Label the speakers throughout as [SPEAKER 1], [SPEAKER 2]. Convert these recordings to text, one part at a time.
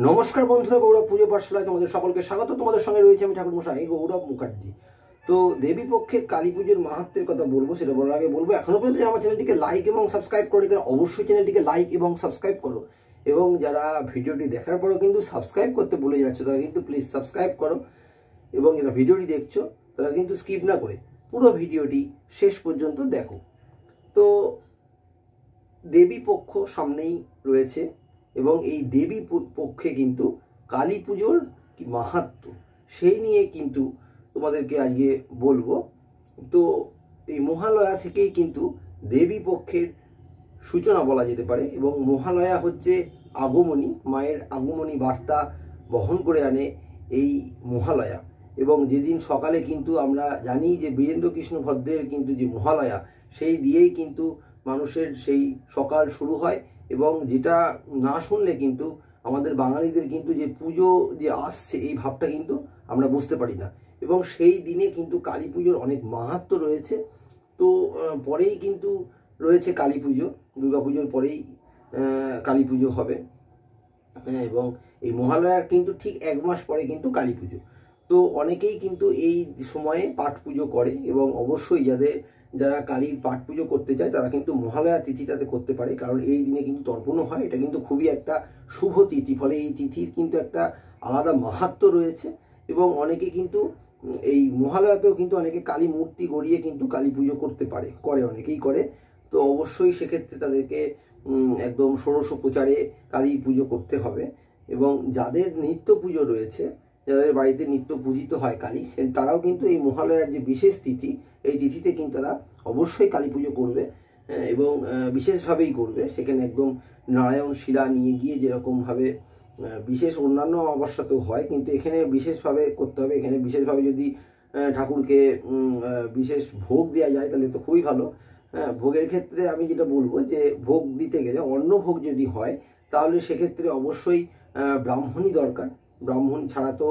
[SPEAKER 1] নমস্কার বন্ধুরা, গৌরব পুজো পাঠশালায় তোমাদের সকলকে স্বাগত। তোমাদের সঙ্গে রয়েছে আমি ঠাকুরমশাই গৌরব মুখার্জি। তো দেবী পক্ষে কালী পুজোর মাহাত্ম্যের কথা বলবো, সেটা বলার আগে বলবো এখনো পর্যন্ত আমার চ্যানেলটিকে লাইক এবং সাবস্ক্রাইব করে তারা অবশ্যই চ্যানেলটিকে লাইক এবং সাবস্ক্রাইব করো। এবং যারা ভিডিওটি দেখার পরও কিন্তু সাবস্ক্রাইব করতে ভুলে যাচ্ছ তারা কিন্তু প্লিজ সাবস্ক্রাইব করো। এবং যারা ভিডিওটি দেখছো তারা কিন্তু স্কিপ না করে পুরো ভিডিওটি শেষ পর্যন্ত দেখো। তো দেবী পক্ষ সামনেই রয়েছে এবং এই দেবী পক্ষে কিন্তু কালী পুজোর কি মাহাত্ম্য সেই নিয়ে কিন্তু তোমাদেরকে আজকে বলবো। তো এই মহালয়া থেকেই কিন্তু দেবী পক্ষের সূচনা বলা যেতে পারে এবং মহালয়া হচ্ছে আগমনী, মায়ের আগমনী বার্তা বহন করে আনে এই মহালয়া। এবং যেদিন সকালে কিন্তু আমরা জানি যে বীরেন্দ্র কৃষ্ণ ভদ্রের কিন্তু যে মহালয়া, সেই দিয়েই কিন্তু মানুষের সেই সকাল শুরু হয়। এবং যেটা না শুনলে কিন্তু আমাদের বাঙালিদের কিন্তু যে পুজো যে আসছে এই ভাবটা কিন্তু আমরা বুঝতে পারি না। এবং সেই দিনে কিন্তু কালী পুজোর অনেক মাহাত্ম্য রয়েছে। তো পরেই কিন্তু রয়েছে কালী পুজো, দুর্গাপুজোর পরেই কালী পুজো হবে। এবং এই মহালয়ার কিন্তু ঠিক এক মাস পরে কিন্তু কালী পুজো। তো অনেকেই কিন্তু এই সময়ে পাঠ পুজো করে এবং অবশ্যই যারা কালীর পাঠ পুজো করতে চায় তারা কিন্তু মহালয়া তিথিটাতে করতে পারে, কারণ এই দিনে কিন্তু তর্পণও হয়। এটা কিন্তু খুবই একটা শুভ তিথি, ফলে এই তিথির কিন্তু একটা আলাদা মাহাত্ম্য রয়েছে। এবং অনেকে কিন্তু এই মহালয়াতেও কিন্তু অনেকে কালী মূর্তি গড়িয়ে কিন্তু কালী পুজো করতে পারে, অনেকেই করে। তো অবশ্যই সেক্ষেত্রে তাদেরকে একদম ষোড়শোপচারে কালী পুজো করতে হবে। এবং যাদের নিত্য পুজো রয়েছে, যাদের বাড়িতে নিত্য পূজিত হয় কালী, তারাও কিন্তু এই মহালয়ার যে বিশেষ তিথি, এই তিথিতে কিন্তু তারা অবশ্যই কালী পুজো করবে এবং বিশেষভাবেই করবে। সেখানে একদম নারায়ণ শিলা নিয়ে গিয়ে যেরকমভাবে বিশেষ অন্যান্য অমাবস্যাতেও হয়, কিন্তু এখানে বিশেষভাবে করতে হবে। এখানে বিশেষভাবে যদি ঠাকুরকে বিশেষ ভোগ দেওয়া যায় তাহলে তো খুবই ভালো। ভোগের ক্ষেত্রে আমি যেটা বলবো যে ভোগ দিতে গেলে অন্ন ভোগ যদি হয় তাহলে সেক্ষেত্রে অবশ্যই ব্রাহ্মণই দরকার। ব্রাহ্মণ ছাড়া তো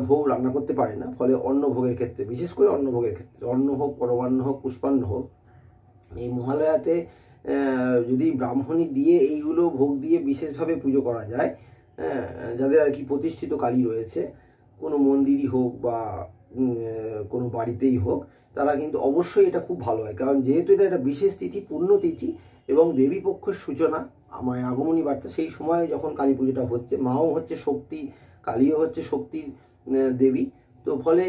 [SPEAKER 1] ভোগ রান্না করতে পারে না। ফলে অন্ন ভোগের ক্ষেত্রে, বিশেষ করে অন্ন ভোগের ক্ষেত্রে, অন্ন হোক, পরমান্ন হোক, পুষ্পান্ন হোক, এই মহালয়াতে যদি ব্রাহ্মণী দিয়ে এইগুলো ভোগ দিয়ে বিশেষভাবে পুজো করা যায়, যাদের আর কি প্রতিষ্ঠিত কালী রয়েছে, কোনো মন্দিরই হোক বা কোনো বাড়িতেই হোক, তারা কিন্তু অবশ্যই এটা খুব ভালো হয়। কারণ যেহেতু এটা একটা বিশেষ তিথি, পুণ্যতিথি এবং দেবী পক্ষের সূচনা, মায়ের আগমনী বার্তা, সেই সময়ে যখন কালী পুজোটা হচ্ছে, মাও হচ্ছে শক্তি, কালীও হচ্ছে শক্তির দেবী। তো ফলে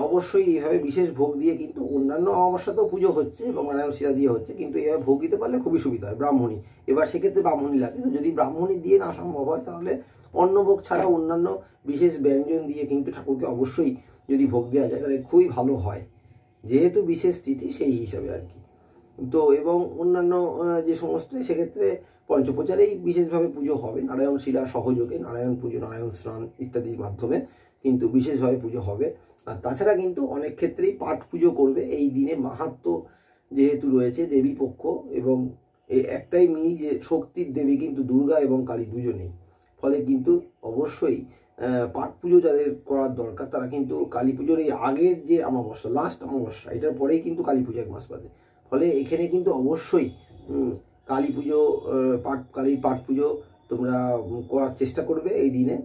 [SPEAKER 1] অবশ্যই এইভাবে বিশেষ ভোগ দিয়ে, কিন্তু অন্যান্য অমাবস্যাতেও পুজো হচ্ছে এবং নারায়ণ শিলা দিয়ে হচ্ছে, কিন্তু এইভাবে ভোগ দিতে পারলে খুবই সুবিধা হয়। ব্রাহ্মণী, এবার সেক্ষেত্রে ব্রাহ্মণী লাগে। তো যদি ব্রাহ্মণী দিয়ে না সম্ভব হয় তাহলে অন্নভোগ ছাড়া অন্যান্য বিশেষ ব্যঞ্জন দিয়ে কিন্তু ঠাকুরকে অবশ্যই যদি ভোগ দেওয়া যায় তাহলে খুবই ভালো হয়, যেহেতু বিশেষ তিথি সেই হিসাবে আর কি। তো এবং অন্যান্য যে সমস্ত, সেক্ষেত্রে পঞ্চপ্রচারেই বিশেষভাবে পুজো হবে, নারায়ণ শিলা সহযোগে নারায়ণ পুজো, নারায়ণ স্নান ইত্যাদির মাধ্যমে কিন্তু বিশেষভাবে পুজো হবে। আর তাছাড়া কিন্তু অনেক ক্ষেত্রেই পাঠ পুজো করবে এই দিনে। মাহাত্ম্য যেহেতু রয়েছে দেবী পক্ষ, এবং এই একটাই মিল যে শক্তির দেবী কিন্তু দুর্গা এবং কালী দুজনেই। ফলে কিন্তু অবশ্যই পাঠ পুজো যাদের করার দরকার তারা কিন্তু কালী পুজোর এই আগের যে অমাবস্যা, লাস্ট অমাবস্যা, এটার পরেই কিন্তু কালী পুজো এক মাস বাদে। ফলে এখানে কিন্তু অবশ্যই কালী পুজো, কালীর পাঠ পুজো তোমরা করার চেষ্টা করবে এই দিনে।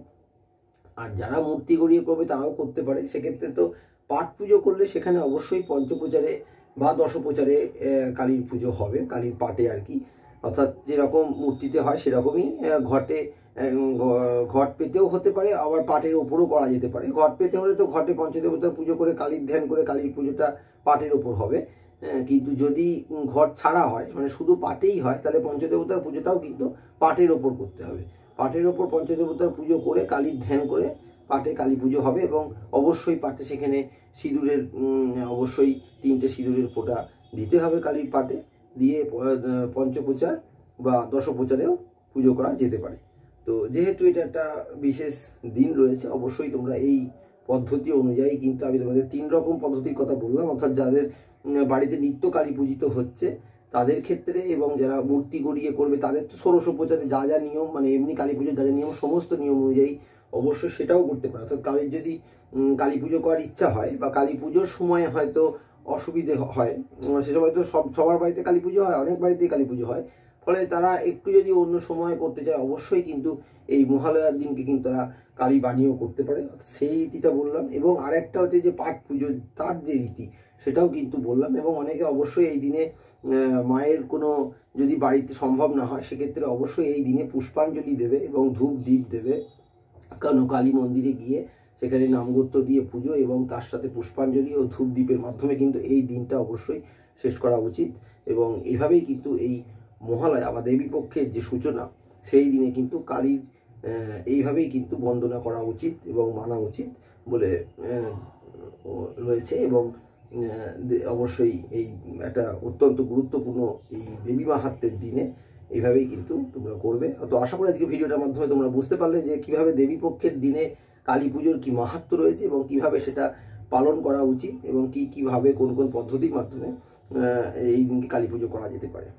[SPEAKER 1] আর যারা মূর্তি গড়িয়ে করবে তারাও করতে পারে। সেক্ষেত্রে তো পাঠ পুজো করলে সেখানে অবশ্যই পঞ্চপ্রচারে বা দশপ্রচারে কালীর পুজো হবে, কালীর পাটে আর কি। অর্থাৎ যেরকম মূর্তিতে হয় সেরকমই ঘটে, ঘট পেতেও হতে পারে, আবার পাটের ওপরও করা যেতে পারে। ঘট পেতে হলে তো ঘটে পঞ্চদেবতার পুজো করে কালীর ধ্যান করে কালীর পুজোটা পাটের ওপর হবে। কিন্তু যদি ঘট ছাড়া হয়, মানে শুধু পাটেই হয়, তাহলে পঞ্চদেবতার পুজোটাও কিন্তু পাটের ওপর করতে হবে। পাটের ওপর পঞ্চদেবতার পুজো করে কালীর ধ্যান করে পাটে কালী পুজো হবে। এবং অবশ্যই পাটে সেখানে সিঁদুরের অবশ্যই 3টে সিঁদুরের ফোঁটা দিতে হবে কালীর পাটে, দিয়ে পঞ্চপ্রচার বা দশপ্রচারেও পুজো করা যেতে পারে। তো যেহেতু এটা একটা বিশেষ দিন রয়েছে, অবশ্যই তোমরা এই পদ্ধতি অনুযায়ী, কিন্তু আমি তোমাদের 3 রকম পদ্ধতির কথা বললাম, অর্থাৎ যাদের বাড়িতে নিত্য কালী পূজিত হচ্ছে তাদের ক্ষেত্রে, এবং যারা মূর্তি গড়িয়ে করবে তাদের তো ষোড়শোপচারে যা যা নিয়ম, মানে এমনি কালী পুজোর যা যা নিয়ম, সমস্ত নিয়ম অনুযায়ী অবশ্যই সেটাও করতে পারে। অর্থাৎ কালীর যদি কালী পুজো করার ইচ্ছা হয় বা কালী পুজোর সময় হয়তো অসুবিধে হয়, সে সময় তো সবার বাড়িতে কালী পুজো হয়, অনেক বাড়িতেই কালী পুজো হয়, ফলে তারা একটু যদি অন্য সময় করতে চায় অবশ্যই কিন্তু এই মহালয়ার দিনকে কিন্তু তারা কালী বানিয়েও করতে পারে, সেই রীতিটা বললাম। এবং আরেকটা হচ্ছে যে পাট পুজো, তার যে রীতি সেটাও কিন্তু বললাম। এবং অনেকে অবশ্যই এই দিনে মায়ের কোনো যদি বাড়িতে সম্ভব না হয় সেক্ষেত্রে অবশ্যই এই দিনে পুষ্পাঞ্জলি দেবে এবং ধূপ দ্বীপ দেবে, কারণ কালী মন্দিরে গিয়ে সেখানে নামগোত্র দিয়ে পুজো এবং তার সাথে পুষ্পাঞ্জলি ও ধূপ দ্বীপের মাধ্যমে কিন্তু এই দিনটা অবশ্যই শেষ করা উচিত। এবং এভাবেই কিন্তু এই মহালয়া বা দেবী পক্ষের যে সূচনা সেই দিনে কিন্তু কালীর এইভাবেই কিন্তু বন্দনা করা উচিত এবং মানা উচিত বলে রয়েছে। এবং অবশ্যই এই একটা অত্যন্ত গুরুত্বপূর্ণ এই দেবী মাহাত্ম্যের দিনে এইভাবেই কিন্তু তোমরা করবে। তো আশা করি আজকে ভিডিওটার মাধ্যমে তোমরা বুঝতে পারলে যে কিভাবে দেবী পক্ষের দিনে কালী পুজোর কী মাহাত্ম্য রয়েছে এবং কিভাবে সেটা পালন করা উচিত এবং কিভাবে কোন কোন পদ্ধতির মাধ্যমে এই দিনকে কালী পুজো করা যেতে পারে।